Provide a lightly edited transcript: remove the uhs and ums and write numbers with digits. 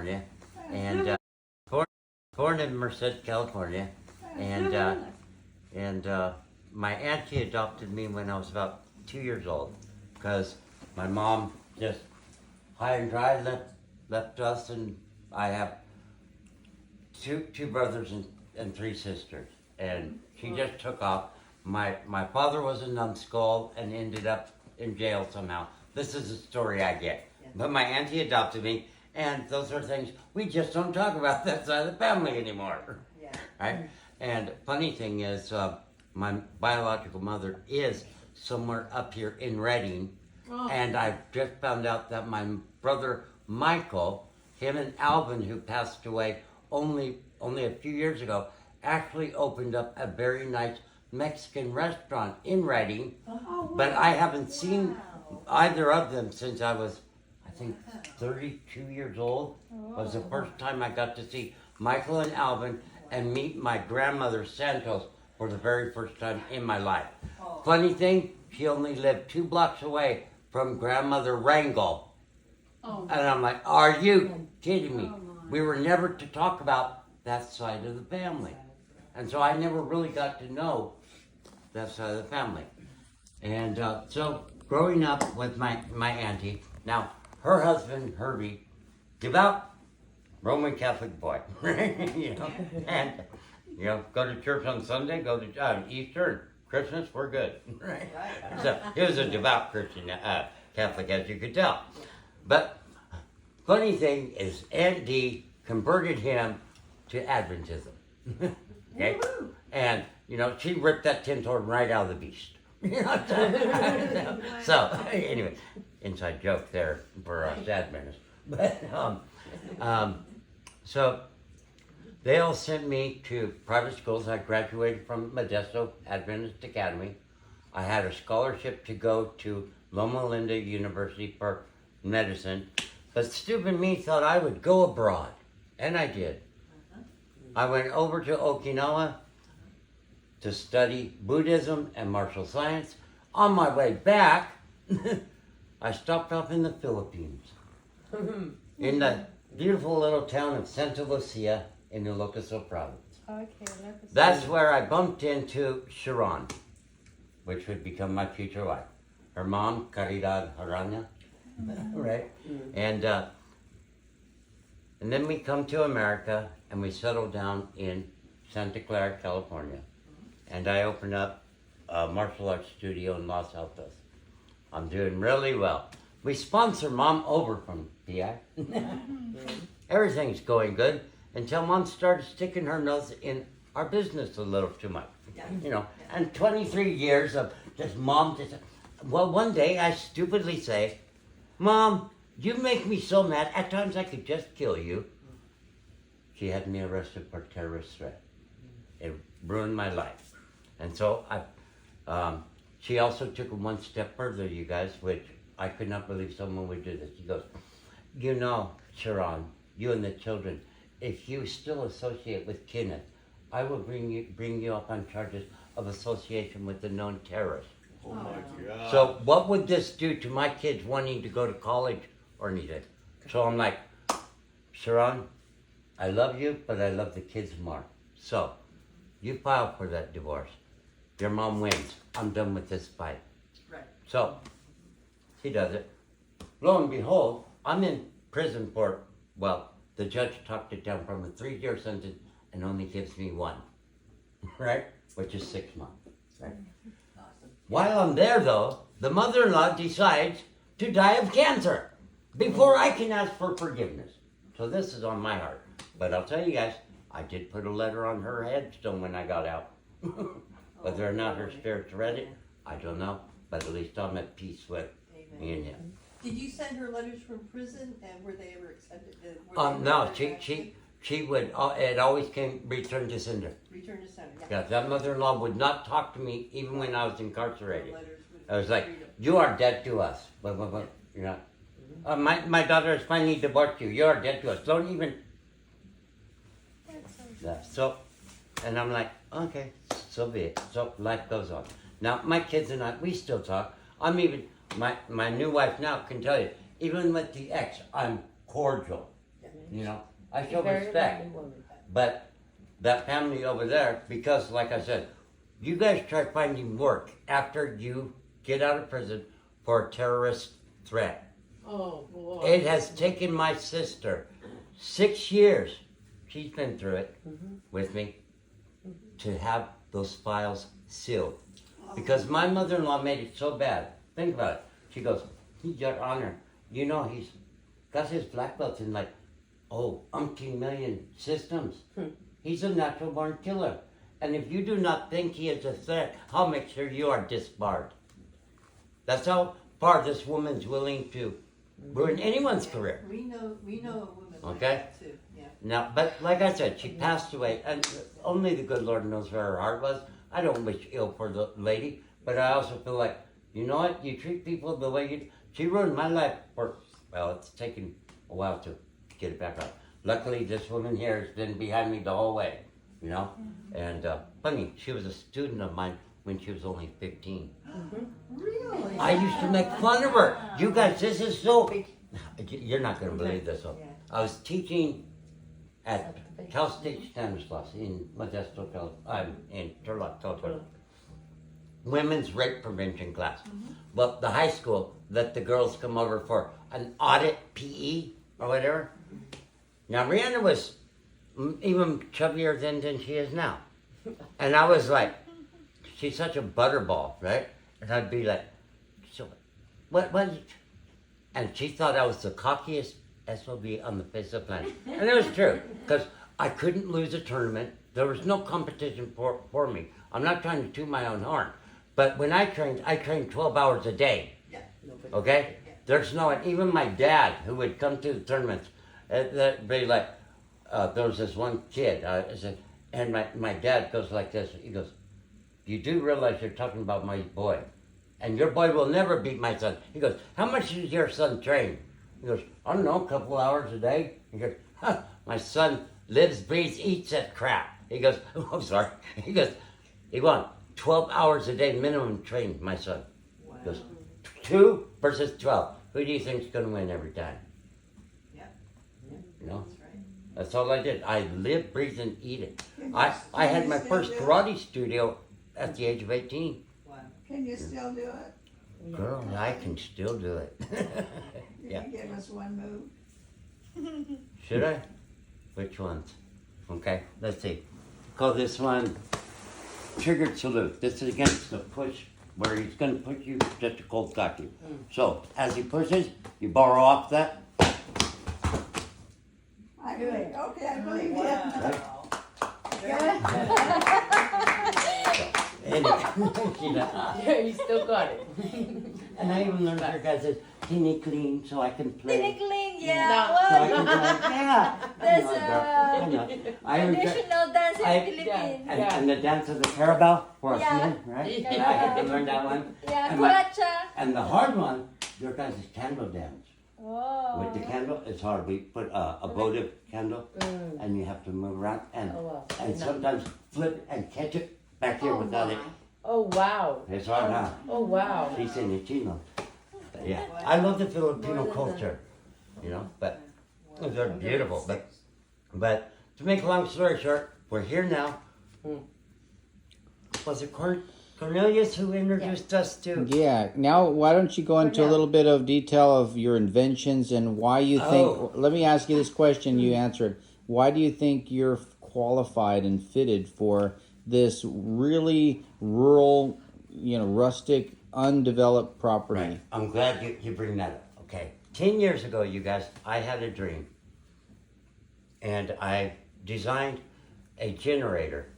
California, and born, born in Merced, California, and my auntie adopted me when I was about 2 years old, because my mom just high and dry left us, and I have two brothers and three sisters, and she just took off. My father was a numbskull and ended up in jail somehow. This is the story I get. But my auntie adopted me, and those are things we just don't talk about that side of the family anymore. Yeah. Right? And funny thing is, my biological mother is somewhere up here in Redding, and I just found out that my brother Michael, him and Alvin, who passed away only a few years ago, actually opened up a very nice Mexican restaurant in Redding. But I haven't seen either of them since I was, I think, 32 years old. Was the first time I got to see Michael and Alvin and meet my grandmother Santos for the very first time in my life. Funny thing, she only lived 2 blocks away from grandmother Wrangle. And I'm like, are you kidding me? We were never to talk about that side of the family. And so I never really got to know that side of the family. And so growing up with my auntie, now her husband, Herbie, devout Roman Catholic boy, you know, and, you know, go to church on Sunday, go to Easter, Christmas, we're good, right? So he was a devout Christian, Catholic, as you could tell. But funny thing is, Aunt Dee converted him to Adventism. Okay? And, you know, she ripped that tin horn right out of the beast. So, anyway, inside joke there for us Adventists. But, so, they all sent me to private schools. I graduated from Modesto Adventist Academy. I had a scholarship to go to Loma Linda University for medicine. But stupid me thought I would go abroad. And I did. I went over to Okinawa to study Buddhism and martial science. On my way back, I stopped off in the Philippines, in the beautiful little town of Santa Lucia in Ilocos Province. That's where I bumped into Sharon, which would become my future wife. Her mom, Caridad Arana, right? And then we come to America, and we settled down in Santa Clara, California. And I opened up a martial arts studio in Los Altos. I'm doing really well. We sponsor Mom over from PI. Everything's going good until Mom started sticking her nose in our business a little too much. You know, and 23 years of just Mom. Well, one day I stupidly say, Mom, you make me so mad. At times I could just kill you. She had me arrested for terrorist threat. It ruined my life. And so she also took it one step further, you guys, which I could not believe someone would do this. She goes, you know, Sharon, you and the children, if you still associate with Kenneth, I will bring you up on charges of association with the known terrorist. Oh my God. So what would this do to my kids wanting to go to college or anything? So I'm like, Sharon, I love you, but I love the kids more. So, you file for that divorce. Your mom wins. I'm done with this fight. Right. So, she does it. Lo and behold, I'm in prison for, well, the judge talked it down from a 3-year sentence and only gives me 1. Right? Which is 6 months. Right? Awesome. While I'm there, though, the mother-in-law decides to die of cancer before I can ask for forgiveness. So this is on my heart. But I'll tell you guys, I did put a letter on her headstone when I got out. Whether or not her spirits read it, I don't know. But at least I'm at peace with me and him. Did you send her letters from prison, and were they ever accepted? No, she would, it always came, return to sender. Return to sender, yeah. Yeah, that mother-in-law would not talk to me even when I was incarcerated. Letters with I was like, freedom. you are dead to us. But you're not. My daughter has finally divorced you. You are dead to us. Don't even. Yeah, so, and I'm like, okay, so be it. So life goes on. Now, my kids and I, we still talk. I'm even, my new wife now can tell you, even with the ex, I'm cordial. You know, I show Very respect. lovely woman. But that family over there, because like I said, you guys try finding work after you get out of prison for a terrorist threat. Oh, boy. It has taken my sister 6 years, she's been through it with me, to have those files sealed. Because my mother-in-law made it so bad. Think about it. She goes, Your Honor, you know he's got his black belts in like, umpteen million systems. He's a natural born killer. And if you do not think he is a threat, I'll make sure you are disbarred. That's how far this woman's willing to ruin anyone's career. We know a woman like Okay. that too, yeah. Now, but like I said, she passed away, and only the good Lord knows where her heart was. I don't wish ill for the lady, but I also feel like, you know what? You treat people the way you. She ruined my life well, it's taken a while to get it back up. Luckily, this woman here has been behind me the whole way, you know? And funny, she was a student of mine when she was only 15. Really? I used to make fun of her. You guys, this is so. You're not going to believe this one. I was teaching at Cal State Stanislaus in Modesto, in Turlock, California. Women's rape prevention class. Well, the high school let the girls come over for an audit PE or whatever. Now, Rihanna was even chubbier than she is now. And I was like, she's such a butterball, right? And I'd be like, so, what? And she thought I was the cockiest SOB on the face of the planet. And it was true, because I couldn't lose a tournament. There was no competition for me. I'm not trying to toot my own horn. But when I trained 12 hours a day. Yeah. Okay? There's no, even my dad, who would come to the tournaments, they'd be like, there was this one kid, and my dad goes like this, he goes, you do realize you're talking about my boy, and your boy will never beat my son. He goes, how much does your son train? He goes, I don't know, a couple hours a day. He goes, my son lives, breathes, eats that crap. He goes, oh, sorry. He goes, he won 12 hours a day minimum trained, my son. Wow. He goes, 2 versus 12. Who do you think's going to win every time? Yep. You know? That's right. That's all I did. I live, breathe, and eat it. I had my first karate studio at the age of 18. Wow. Can you still do it? Girl, I can still do it. Can Yeah. you give us one move? Should I? Which ones? Okay, let's see. Call this one triggered salute. This is against the push, where he's going to push you just to cold cock you. So, as he pushes, you borrow off that. I believe, okay, I believe you. Anyway, You still got it. and I even learned your guys says, tinny clean, so I can play. Tinikling, So yeah. I What? can play. Yeah. There's I know. I remember- traditional dance in I- Philippines. and the dance of the carabao for us Yeah. men, right? Yeah. I had to learn that one. Yeah, And my- kuracha. And the hard one, your guys' candle dance. Oh. With the candle, it's hard. We put a votive candle, and you have to move around and Oh, wow. and sometimes flip and catch it back here without it. Oh, wow. It's hard, huh? Oh, wow. She's in the chino. But yeah, I love the Filipino culture, you know. But they're beautiful. But to make a long story short, we're here now. Was it Cornelius who introduced us to? Yeah. Now, why don't you go into a little bit of detail of your inventions and why you think? Oh. Let me ask you this question. You answered. Why do you think you're qualified and fitted for this really rural, rustic, undeveloped property? Right. I'm glad you bring that up. Okay. 10 years ago, you guys, I had a dream. And I designed a generator